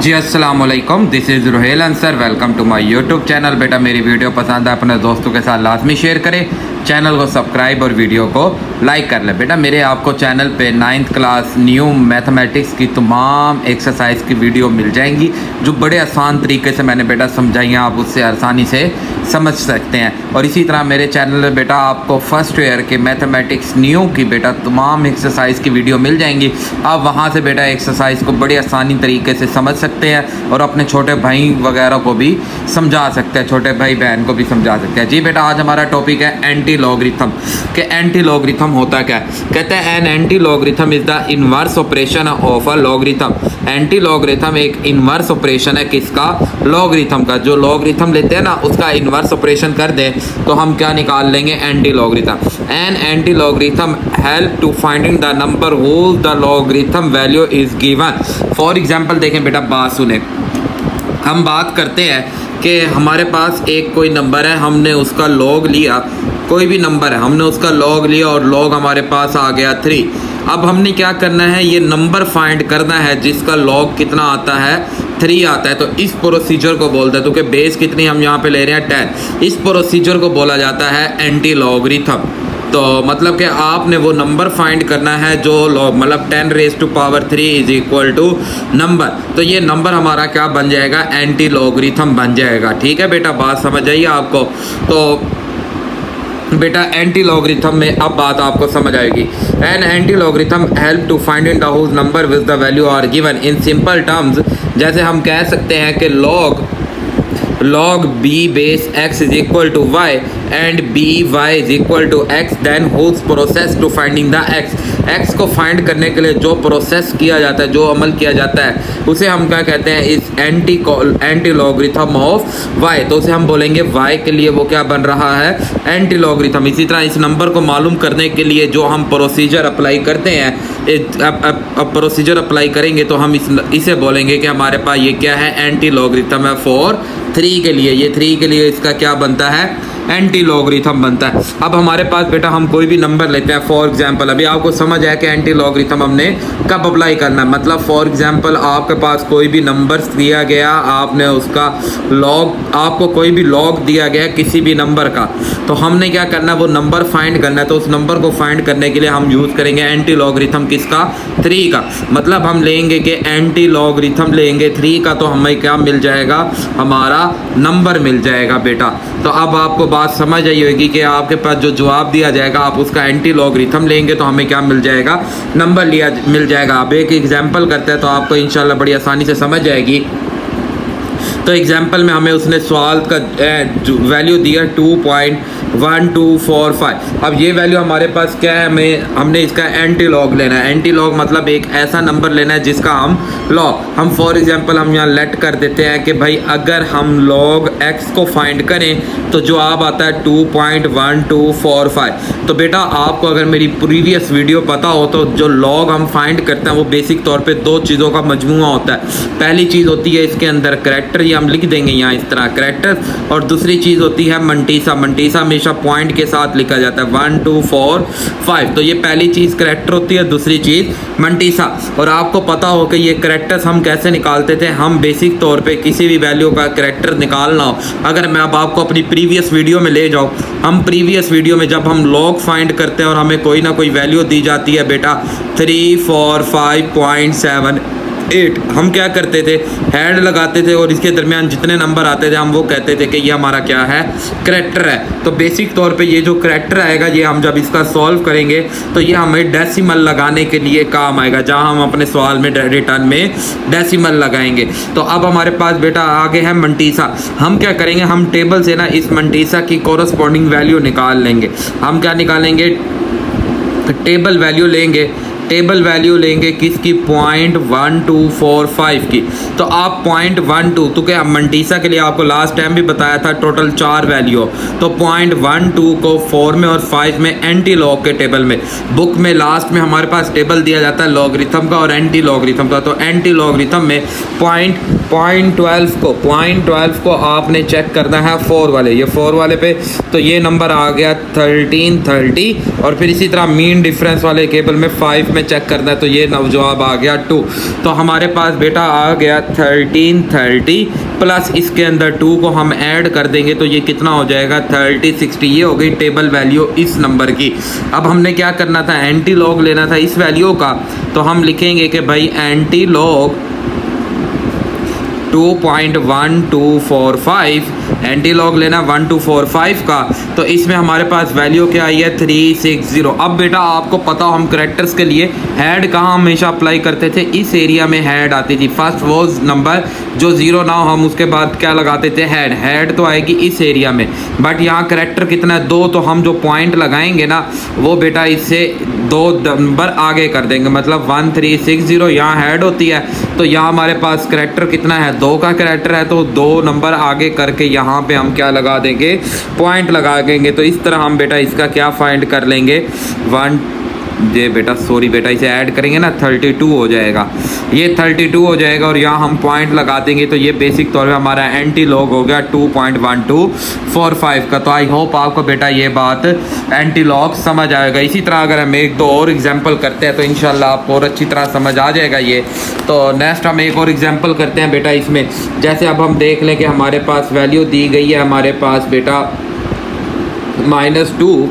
जी अस्सलाम वालेकुम, this is Ruhel Ansar. Welcome to my YouTube channel. बेटा मेरी वीडियो पसंद है अपने दोस्तों के साथ लाजमी शेयर करें, चैनल को सब्सक्राइब और वीडियो को लाइक कर ले। बेटा मेरे आपको चैनल पे 9th क्लास न्यू मैथमेटिक्स की तमाम एक्सरसाइज की वीडियो मिल जाएंगी जो बड़े आसान तरीके से मैंने बेटा समझाई हैं, आप उससे आसानी से समझ सकते हैं। और इसी तरह मेरे चैनल पे बेटा आपको फर्स्ट ईयर के मैथमेटिक्स न्यू की बेटा तमाम एक्सरसाइज की वीडियो मिल जाएंगी। आप वहाँ से बेटा एक्सरसाइज को बड़ी आसानी तरीके से समझ सकते हैं और अपने छोटे भाई वगैरह को भी समझा सकते हैं, छोटे भाई बहन को भी समझा सकते हैं। जी बेटा आज हमारा टॉपिक है एंटी लॉगरिथम। कि एंटी लॉगरिथम होता क्या है? कहते हैं N anti logarithm is the inverse operation of a logarithm. Anti logarithm एक इनवर्स ऑपरेशन है किसका? लॉगरिथम का। जो लॉगरिथम लेते हैं ना उसका इनवर्स ऑपरेशन कर दें तो हम क्या निकाल लेंगे? Anti logarithm. An anti logarithm help to finding the number whose the logarithm value is given. For example देखें बेटा, बात सुने। हम बात करते हैं कि हमारे पास एक कोई नंबर है, हमने उसका लॉग लिया, कोई भी नंबर है, हमने उसका लॉग लिया और लॉग हमारे पास आ गया 3। अब हमने क्या करना है? ये नंबर फाइंड करना है जिसका लॉग कितना आता है? 3 आता है। तो इस प्रोसीजर को बोलते हैं, तो कि बेस कितनी हम यहाँ पे ले रहे हैं 10, इस प्रोसीजर को बोला जाता है एंटी लॉगरिथम। तो मतलब कि आपने वो नंबर फाइंड करना है जो लॉग मतलब 10⁻³ इज इक्वल टू नंबर। तो ये नंबर हमारा क्या बन जाएगा? एंटी लॉगरिथम बन जाएगा। ठीक है बेटा, बात समझ आई आपको? तो बेटा एंटी लॉगरिथम में अब बात आपको समझ आएगी। An anti logarithm help to find in the whose number with the value are given in simple terms. जैसे हम कह सकते हैं कि log b base x is equal to y and by is equal to x, then whose process to finding the x को find करने के लिए जो प्रोसेस किया जाता है, जो अमल किया जाता है, उसे हम क्या कहते हैं? इस एंटी लॉगरिथम ऑफ y। तो उसे हम बोलेंगे y के लिए वो क्या बन रहा है? Anti logarithm. इसी तरह इस नंबर को मालूम करने के लिए जो हम प्रोसीजर अप्लाई करते हैं, अब प्रोसीजर अप्लाई करेंगे तो हम इसे बोलेंगे कि हमारे पास ये क्या है? एंटी लॉगरिथम है। 3 के लिए, ये 3 के लिए इसका क्या बनता है? एंटी लॉगरिथम बनता है। अब हमारे पास बेटा हम कोई भी नंबर लेते हैं, फॉर एग्जांपल अभी आपको समझ आया कि एंटी लॉगरिथम हमने कब अप्लाई करना है। मतलब फॉर एग्जांपल आपके पास कोई भी नंबर दिया गया, आपने उसका लॉग, आपको कोई भी लॉग दिया गया किसी भी नंबर का, तो हमने क्या करना है? वो नंबर फाइंड करना है। तो उस नंबर को फाइंड करने के लिए हम यूज़ करेंगे एंटी लॉगरिथम किसका? 3 का। मतलब हम लेंगे कि एंटी लॉगरिथम लेंगे 3 का, तो हमें क्या मिल जाएगा? हमारा नंबर मिल जाएगा बेटा। तो अब आपको बात समझ आई होगी कि आपके पास जो जवाब दिया जाएगा आप उसका एंटी लॉगरिथम लेंगे तो हमें क्या मिल जाएगा? नंबर मिल जाएगा। अब एक एग्जांपल करते हैं तो आपको इंशाल्लाह बड़ी आसानी से समझ जाएगी। तो एग्जांपल में हमें उसने सवाल का वैल्यू दिया 2.1245। अब ये वैल्यू हमारे पास क्या है? हमने इसका एंटी लॉग लेना है। एंटी लॉग मतलब एक ऐसा नंबर लेना है जिसका हम लॉग, हम फॉर एग्जांपल हम यहाँ लेट कर देते हैं कि भाई अगर हम लॉग x को फाइंड करें तो जवाब आता है 2.1245। तो बेटा आपको अगर मेरी प्रीवियस वीडियो पता हो तो जो लॉग हम फाइंड करते हैं वो बेसिक तौर पे 2 चीज़ों का मजमूआ होता है। पहली चीज़ होती है इसके अंदर करैक्टर, ये हम लिख देंगे यहाँ इस तरह करैक्टर, और दूसरी चीज़ होती है मंटीसा। मंटीसा हमेशा पॉइंट के साथ लिखा जाता है 1 2 4 5। तो ये पहली चीज़ करैक्टर होती है, दूसरी चीज़ मंटीसा। और आपको पता हो कि ये करैक्टर्स हम कैसे निकालते थे? हम बेसिक तौर पे किसी भी वैल्यू का करैक्टर निकालना हो, अगर मैं अब आपको अपनी प्रीवियस वीडियो में ले जाऊँ, हम प्रीवियस वीडियो में जब हम लॉग फाइंड करते हैं और हमें कोई ना कोई वैल्यू दी जाती है बेटा 345.78, हम क्या करते थे? हेड लगाते थे और इसके दरमियान जितने नंबर आते थे हम वो कहते थे कि ये हमारा क्या है? करैक्टर है। तो बेसिक तौर पे ये जो करैक्टर आएगा, ये हम जब इसका सॉल्व करेंगे तो ये हमें डेसिमल लगाने के लिए काम आएगा, जहां हम अपने सवाल में रिटर्न में डेसिमल लगाएंगे। तो अब हमारे पास बेटा आगे है मंटीसा। हम क्या करेंगे? हम टेबल से ना इस मंटीसा की कोरस्पॉन्डिंग वैल्यू निकाल लेंगे। हम क्या निकालेंगे? टेबल वैल्यू लेंगे किसकी? 0.1245 की। तो आप 0.12, तो क्या मंटीसा के लिए आपको लास्ट टाइम भी बताया था टोटल 4 वैल्यू, तो 0.12 को 4 में और 5 में एंटी लॉग के टेबल में, बुक में लास्ट में हमारे पास टेबल दिया जाता है लॉगरिथम का और एंटी लॉगरिथम का। तो एंटी लॉगरिथम में .12 को आपने चेक करना है 4 वाले, ये 4 वाले पे, तो ये नंबर आ गया 1330। और फिर इसी तरह मीन डिफरेंस वाले केबल में 5 में चेक करना है, तो ये जवाब आ गया 2। तो हमारे पास बेटा आ गया 1330 प्लस इसके अंदर 2 को हम ऐड कर देंगे तो ये कितना हो जाएगा 3060। ये हो गई टेबल वैल्यू इस नंबर की। अब हमने क्या करना था, एंटी लॉग लेना था इस वैल्यू का, तो हम लिखेंगे कि भाई एंटी लॉग 2.1245, एंटी लॉग लेना 1245 का, तो इसमें हमारे पास वैल्यू क्या आई है 360। अब बेटा आपको पता हो हम करेक्टर्स के लिए हेड कहाँ हमेशा अप्लाई करते थे, इस एरिया में हेड आती थी। फर्स्ट वो नंबर जो 0 ना हो हम उसके बाद क्या लगाते थे, हेड तो आएगी इस एरिया में। बट यहाँ करेक्टर कितना है 2, तो हम जो पॉइंट लगाएंगे ना वो बेटा इससे 2 नंबर आगे कर देंगे, मतलब 1360 यहाँ हेड होती है, तो यहाँ हमारे पास करेक्टर कितना है 2 का करेक्टर है, तो 2 नंबर आगे करके यहाँ पे हम क्या लगा देंगे, पॉइंट लगा देंगे। तो इस तरह हम बेटा इसका क्या फाइंड कर लेंगे, ये बेटा सॉरी बेटा इसे ऐड करेंगे ना 32 हो जाएगा, ये 32 हो जाएगा और यहाँ हम पॉइंट लगा देंगे, तो ये बेसिक तौर पे हमारा एंटी लॉग हो गया 2.1245 का। तो आई होप आपको बेटा ये बात एंटी लॉग समझ आएगा। इसी तरह अगर हम 1-2 और एग्जांपल करते हैं तो इंशाल्लाह आपको और अच्छी तरह समझ आ जाएगा ये। तो नेक्स्ट हम एक और एग्जांपल करते हैं बेटा इसमें, जैसे अब हम देख लें कि हमारे पास वैल्यू दी गई है, हमारे पास बेटा -2,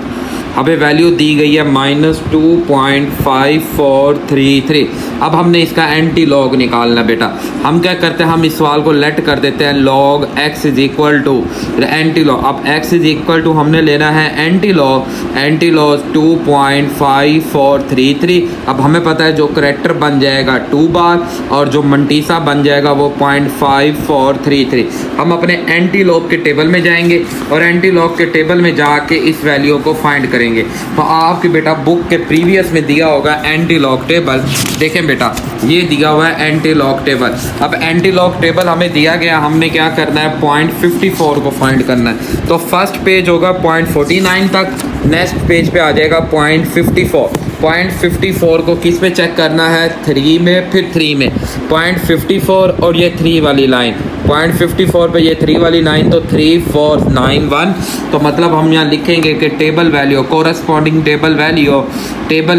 अबे वैल्यू दी गई है -2.5433। अब हमने इसका एंटी लॉग निकालना बेटा। हम क्या करते हैं, हम इस सवाल को लेट कर देते हैं log x is equal to anti log. अब x इज इक्वल टू हमने लेना है एंटी लॉग 2.5433। अब हमें पता है जो करेक्टर बन जाएगा 2 बार और जो मंटीसा बन जाएगा वो 0.5433। हम अपने एंटी लॉग के टेबल में जाएंगे और एंटी लॉग के टेबल में जाके इस वैल्यू को फाइंड करेंगे। तो आपके बेटा बुक के प्रीवियस में दिया होगा एंटी लॉग टेबल, देखें बेटा ये दिया हुआ है एंटी लॉग टेबल। अब एंटी लॉग टेबल हमें दिया गया, हमने क्या करना है 0.54 को फाइंड करना है। तो फर्स्ट पेज होगा 0.49 तक, नेक्स्ट पेज पे आ जाएगा 0.54। 0.54 को किस में चेक करना है 3 में, फिर 3 में 0.54 और ये 3 वाली लाइन 0.54 पे ये 3 वाली लाइन, तो 3491। तो मतलब हम यहाँ लिखेंगे कि table value corresponding table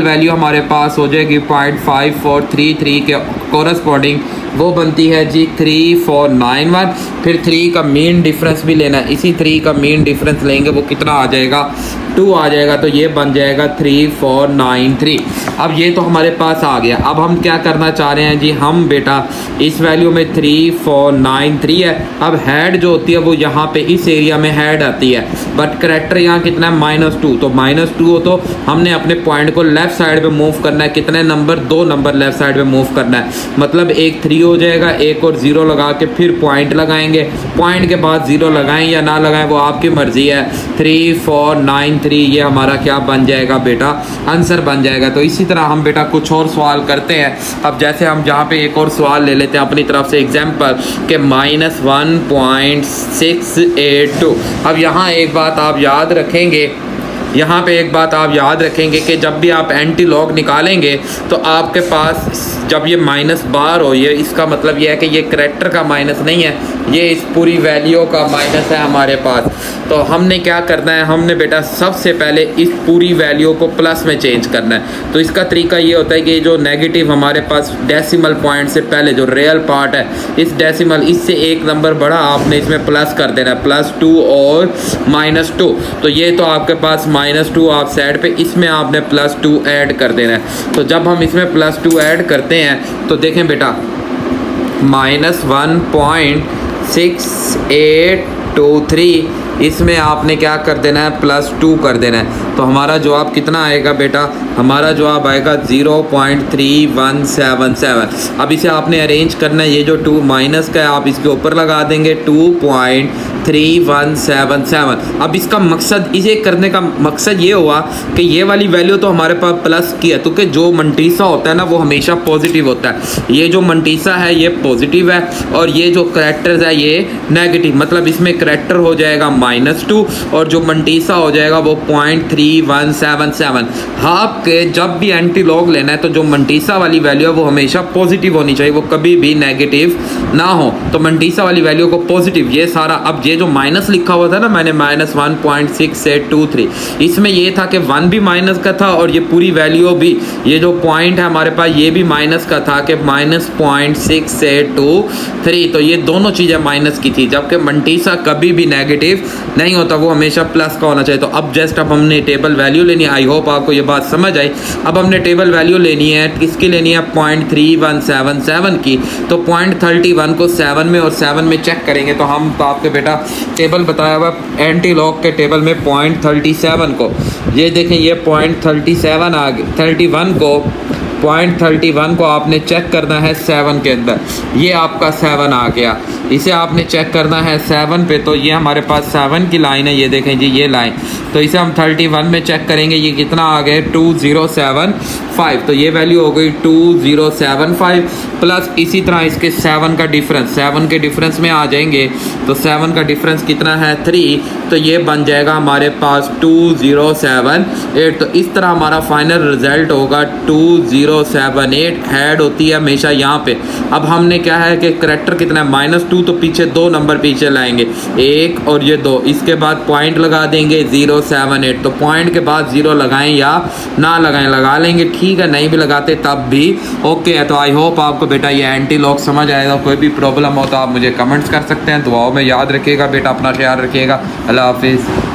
value हमारे पास हो जाएगी 0.5433 के कोरस्पॉन्डिंग, वो बनती है जी 3491। फिर 3 का मीन डिफरेंस भी लेना है, इसी 3 का मीन डिफरेंस लेंगे वो कितना आ जाएगा 2 आ जाएगा, तो ये बन जाएगा 3493। अब ये तो हमारे पास आ गया। अब हम क्या करना चाह रहे हैं जी, हम बेटा इस वैल्यू में 3493 है। अब हेड जो होती है वो यहाँ पे इस एरिया में हेड आती है, बट करेक्टर यहाँ कितना है -2, तो -2 हो तो हमने अपने पॉइंट को लेफ्ट साइड पे मूव करना है। कितने नंबर 2 नंबर लेफ्ट साइड पे मूव करना है, मतलब एक 3 हो जाएगा, एक और 0 लगा के फिर पॉइंट लगाएंगे, पॉइंट के बाद 0 लगाएं या ना लगाएं वो आपकी मर्जी है। 3493 ये हमारा क्या बन जाएगा बेटा, आंसर बन जाएगा। तो इसी तरह हम बेटा कुछ और सवाल करते हैं। अब जैसे हम जहाँ पे एक और सवाल ले लेते हैं अपनी तरफ से एग्जाम्पल के -1.682। अब यहाँ एक बात आप याद रखेंगे, यहाँ पे एक बात आप याद रखेंगे कि जब भी आप एंटी लॉग निकालेंगे तो आपके पास जब ये माइनस बार हो, ये इसका मतलब ये है कि ये करेक्टर का माइनस नहीं है, ये इस पूरी वैल्यू का माइनस है हमारे पास। तो हमने क्या करना है, हमने बेटा सबसे पहले इस पूरी वैल्यू को प्लस में चेंज करना है। तो इसका तरीका ये होता है कि जो नेगेटिव हमारे पास डेसिमल पॉइंट से पहले जो रियल पार्ट है, इस डेसिमल इससे एक नंबर बढ़ा आपने इसमें प्लस कर देना है, +2 और -2। तो ये तो आपके पास -2 आप साइड पे, इसमें आपने +2 ऐड कर देना है। तो जब हम इसमें +2 ऐड करते हैं तो देखें बेटा -1.6823 इसमें आपने क्या कर देना है +2 कर देना है। तो हमारा जवाब कितना आएगा बेटा, हमारा जवाब आएगा 0.3177। अब इसे आपने अरेंज करना है, ये जो 2 माइनस का है आप इसके ऊपर लगा देंगे 2.3177। अब इसका मकसद, इसे करने का मकसद ये हुआ कि ये वाली वैल्यू तो हमारे पास प्लस की है, क्योंकि जो मंटीसा होता है ना वो हमेशा पॉजिटिव होता है। ये जो मंटीसा है ये पॉजिटिव है और ये जो करैक्टर्स है ये नेगेटिव, मतलब इसमें करैक्टर हो जाएगा -2 और जो मंटीसा हो जाएगा वो 0.3177। आपके जब भी एंटी लॉग लेना है तो जो मंटीसा वाली वैल्यू है वो हमेशा पॉजिटिव होनी चाहिए, वो कभी भी नेगेटिव ना हो। तो मंटीसा वाली वैल्यू को पॉजिटिव, ये सारा अब ये जो माइनस लिखा हुआ था ना मैंने -1.6823, इसमें ये था कि 1 भी माइनस का था और ये पूरी वैल्यू भी, ये जो पॉइंट है हमारे पास ये भी माइनस का था कि -0.6823, तो ये दोनों चीज़ें माइनस की थी। जबकि मंटीसा कभी भी नेगेटिव नहीं होता, वो हमेशा प्लस का होना चाहिए। तो अब जस्ट अब हमने टेबल वैल्यू लेनी है। आई होप आपको ये बात समझ आई। अब हमने टेबल वैल्यू लेनी है, किसकी लेनी है? 0.3177 की। तो 0.31 को 7 में और 7 में चेक करेंगे तो हम तो आपके बेटा टेबल बताया हुआ एंटी लॉग के टेबल में 0.37 को, ये देखें ये 0.37 आ गया, 0.31 को आपने चेक करना है 7 के अंदर, ये आपका 7 आ गया। इसे आपने चेक करना है 7 पे, तो ये हमारे पास 7 की लाइन है, ये देखें जी ये लाइन। तो इसे हम 31 में चेक करेंगे, ये कितना आ गया? 2075। तो ये वैल्यू हो गई 2075 प्लस इसी तरह इसके 7 का डिफरेंस, 7 के डिफरेंस में आ जाएंगे तो 7 का डिफरेंस कितना है? 3। तो ये बन जाएगा हमारे पास 2078। तो इस तरह हमारा फाइनल रिजल्ट होगा 2078। ऐड होती है हमेशा यहाँ पे। अब हमने क्या है कि करेक्टर कितना है? -2, तो पीछे 2 नंबर पीछे लाएंगे, 1 और ये 2, इसके बाद पॉइंट लगा देंगे 078। तो पॉइंट के बाद 0 लगाएं या ना लगाएं, लगा लेंगे ठीक है, नहीं भी लगाते तब भी ओके है। तो आई होप आपको बेटा ये एंटी लॉग समझ आएगा। कोई भी प्रॉब्लम हो तो आप मुझे कमेंट्स कर सकते हैं। दुआओं में याद रखिएगा बेटा, अपना ख्याल रखिएगा। अल्लाह हाफिज़।